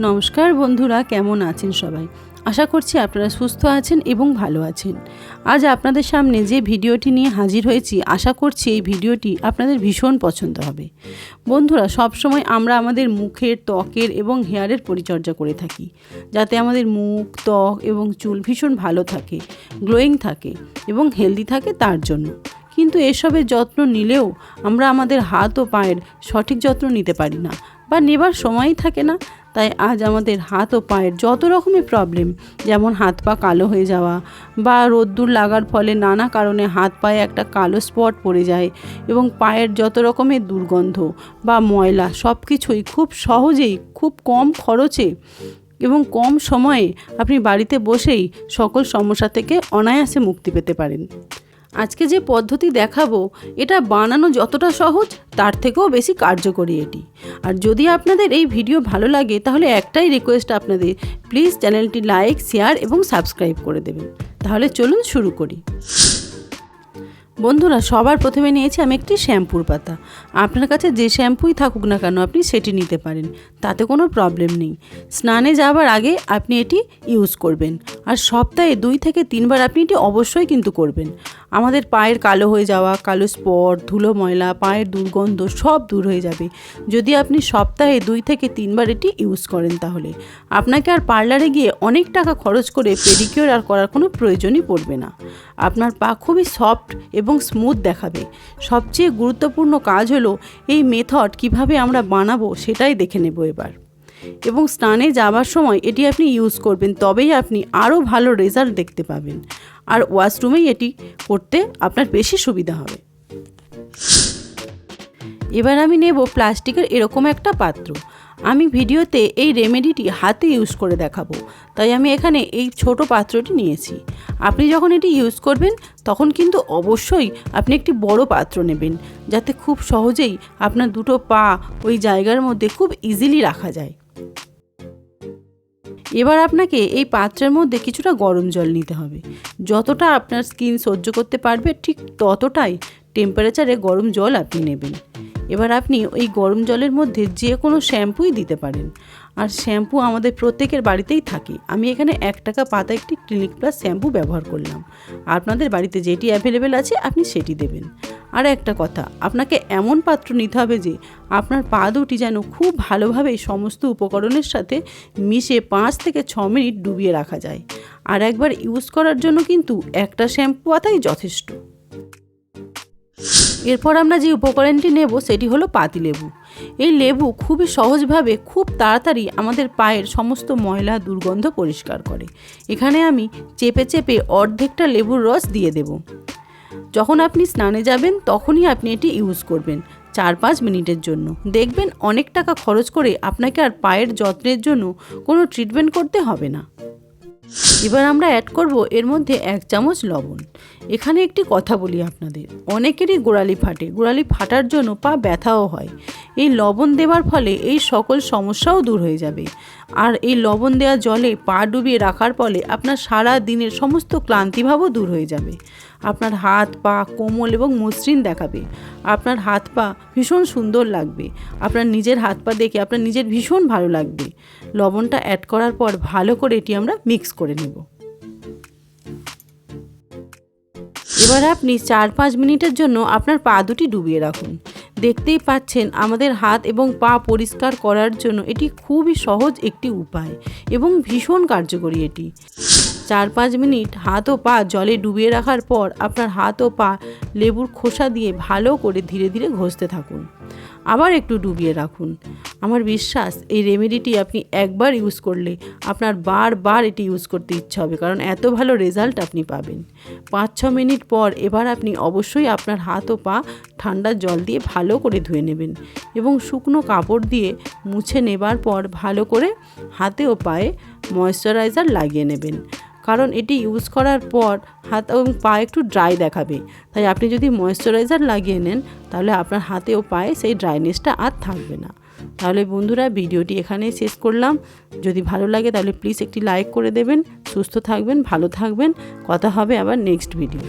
নমস্কার বন্ধুরা, কেমন আছেন সবাই? আশা করছি আপনারা সুস্থ আছেন এবং ভালো আছেন। আজ আপনাদের সামনে যে ভিডিওটি নিয়ে হাজির হয়েছি, আশা করছি এই ভিডিওটি আপনাদের ভীষণ পছন্দ হবে। বন্ধুরা, সবসময় আমরা আমাদের মুখের, ত্বকের এবং হেয়ারের পরিচর্যা করে থাকি, যাতে আমাদের মুখ, ত্বক এবং চুল ভীষণ ভালো থাকে, গ্লোয়িং থাকে এবং হেলদি থাকে তার জন্য। কিন্তু এসবের যত্ন নিলেও আমরা আমাদের হাত ও পায়ের সঠিক যত্ন নিতে পারি না বা নেবার সময়ই থাকে না। তাই আজ আমাদের হাত ও পায়ের যত রকমের প্রবলেম, যেমন হাত পা কালো হয়ে যাওয়া বা রোদ্দুর লাগার ফলে নানা কারণে হাত পায়ে একটা কালো স্পট পড়ে যায় এবং পায়ের যত রকমের দুর্গন্ধ বা ময়লা, সব কিছুই খুব সহজেই, খুব কম খরচে এবং কম সময়ে আপনি বাড়িতে বসেই সকল সমস্যা থেকে অনায়াসে মুক্তি পেতে পারেন। আজকে যে পদ্ধতি দেখাবো, এটা বানানো যতটা সহজ তার থেকেও বেশি কার্যকরী এটি। আর যদি আপনাদের এই ভিডিও ভালো লাগে, তাহলে একটাই রিকোয়েস্ট আপনাদের, প্লিজ চ্যানেলটি লাইক, শেয়ার এবং সাবস্ক্রাইব করে দেবেন। তাহলে চলুন শুরু করি। বন্ধুরা, সবার প্রথমে নিয়েছি আমি একটি শ্যাম্পুর পাতা। আপনার কাছে যে শ্যাম্পুই থাকুক না কেন, আপনি সেটি নিতে পারেন, তাতে কোনো প্রবলেম নেই। স্নানে যাওয়ার আগে আপনি এটি ইউজ করবেন, আর সপ্তাহে 2 থেকে 3 বার আপনি এটি অবশ্যই কিন্তু করবেন। আমাদের পায়ের কালো হয়ে যাওয়া, কালো স্পট, ধুলো, ময়লা, পায়ের দুর্গন্ধ সব দূর হয়ে যাবে যদি আপনি সপ্তাহে 2 থেকে 3 বার এটি ইউজ করেন। তাহলে আপনাকে আর পার্লারে গিয়ে অনেক টাকা খরচ করে পেডিকিউর আর করার কোনো প্রয়োজনই পড়বে না। আপনার পা খুবই সফট এবং স্মুথ দেখাবে। সবচেয়ে গুরুত্বপূর্ণ কাজ হলো এই মেথড কিভাবে আমরা বানাবো সেটাই দেখে নেব এবার। এবং স্নানে যাওয়ার সময় এটি আপনি ইউজ করবেন, তবেই আপনি আরও ভালো রেজাল্ট দেখতে পাবেন। আর ওয়াশরুমেই এটি করতে আপনার বেশি সুবিধা হবে। এবার আমি নেব প্লাস্টিকের এরকম একটা পাত্র। আমি ভিডিওতে এই রেমেডিটি হাতে ইউজ করে দেখাবো, তাই আমি এখানে এই ছোট পাত্রটি নিয়েছি। আপনি যখন এটি ইউজ করবেন, তখন কিন্তু অবশ্যই আপনি একটি বড় পাত্র নেবেন, যাতে খুব সহজেই আপনার দুটো পা ওই জায়গার মধ্যে খুব ইজিলি রাখা যায়। এবার আপনাকে এই পাত্রের মধ্যে কিছুটা গরম জল নিতে হবে। যতটা আপনার স্কিন সহ্য করতে পারবে, ঠিক ততটাই টেম্পারেচারে গরম জল আপনি নেবেন। এবার আপনি ওই গরম জলের মধ্যে যে কোনো শ্যাম্পুই দিতে পারেন। আর শ্যাম্পু আমাদের প্রত্যেকের বাড়িতেই থাকে। আমি এখানে 1 টাকা পাতা একটি ক্লিনিক প্লাস শ্যাম্পু ব্যবহার করলাম। আপনাদের বাড়িতে যেটি অ্যাভেলেবেল আছে আপনি সেটি দেবেন। আর একটা কথা, আপনাকে এমন পাত্র নিতে হবে যে আপনার পা দুটি যেন খুব ভালোভাবে সমস্ত উপকরণের সাথে মিশে 5 থেকে 6 মিনিট ডুবিয়ে রাখা যায়। আর একবার ইউজ করার জন্য কিন্তু একটা শ্যাম্পু পাতাই যথেষ্ট। এরপর আমরা যে উপকরণটি নেব সেটি হলো পাতিলেবু। এই লেবু খুবই সহজভাবে, খুব তাড়াতাড়ি আমাদের পায়ের সমস্ত ময়লা, দুর্গন্ধ পরিষ্কার করে। এখানে আমি চেপে চেপে অর্ধেকটা লেবুর রস দিয়ে দেব। যখন আপনি স্নানে যাবেন তখনই আপনি এটি ইউজ করবেন 4-5 মিনিটের জন্য। দেখবেন অনেক টাকা খরচ করে আপনাকে আর পায়ের যত্নের জন্য কোনো ট্রিটমেন্ট করতে হবে না। এবার আমরা অ্যাড করব এর মধ্যে 1 চামচ লবণ। এখানে একটি কথা বলি আপনাদের, অনেকেরই গোড়ালি ফাটে। গোড়ালি ফাটার জন্য পা ব্যথাও হয়। এই লবণ দেওয়ার ফলে এই সকল সমস্যাও দূর হয়ে যাবে। আর এই লবণ দেওয়া জলে পা ডুবিয়ে রাখার ফলে আপনার সারা দিনের সমস্ত ক্লান্তিভাবও দূর হয়ে যাবে। আপনার হাত পা কোমল এবং মসৃণ দেখাবে। আপনার হাত পা ভীষণ সুন্দর লাগবে। আপনার নিজের হাত পা দেখে আপনার নিজের ভীষণ ভালো লাগবে। লবণটা অ্যাড করার পর ভালো করে এটি আমরা মিক্স করে নেব। এবার আপনি 4-5 মিনিটের জন্য আপনার পা দুটি ডুবিয়ে রাখুন। দেখতেই পাচ্ছেন আমাদের হাত এবং পা পরিষ্কার করার জন্য এটি খুবই সহজ একটি উপায় এবং ভীষণ কার্যকরী এটি। 4-5 মিনিট হাত ও পা জলে ডুবিয়ে রাখার পর আপনার হাত ও পা লেবুর খোসা দিয়ে ভালো করে ধীরে ধীরে ঘষতে থাকুন। আবার একটু ডুবিয়ে রাখুন। আমার বিশ্বাস এই রেমেডিটি আপনি একবার ইউজ করলে আপনার বারবার এটি ইউজ করতে ইচ্ছা হবে, কারণ এত ভালো রেজাল্ট আপনি পাবেন। 5-6 মিনিট পর এবার আপনি অবশ্যই আপনার হাত ও পা ঠান্ডা জল দিয়ে ভালো করে ধুয়ে নেবেন এবং শুকনো কাপড় দিয়ে মুছে নেবার পর ভালো করে হাতে ও পায়ে ময়েশ্চারাইজার লাগিয়ে নেবেন। কারণ এটি ইউজ করার পর হাত এবং পা একটু ড্রাই দেখাবে, তাই আপনি যদি ময়েশ্চারাইজার লাগিয়ে নেন তাহলে আপনার হাতে ও পায়ে সেই ড্রাইনেসটা আর থাকবে না। তাহলে বন্ধুরা, ভিডিওটি এখানেই শেষ করলাম। যদি ভালো লাগে তাহলে প্লিজ একটি লাইক করে দেবেন। সুস্থ থাকবেন, ভালো থাকবেন। কথা হবে আবার নেক্সট ভিডিও।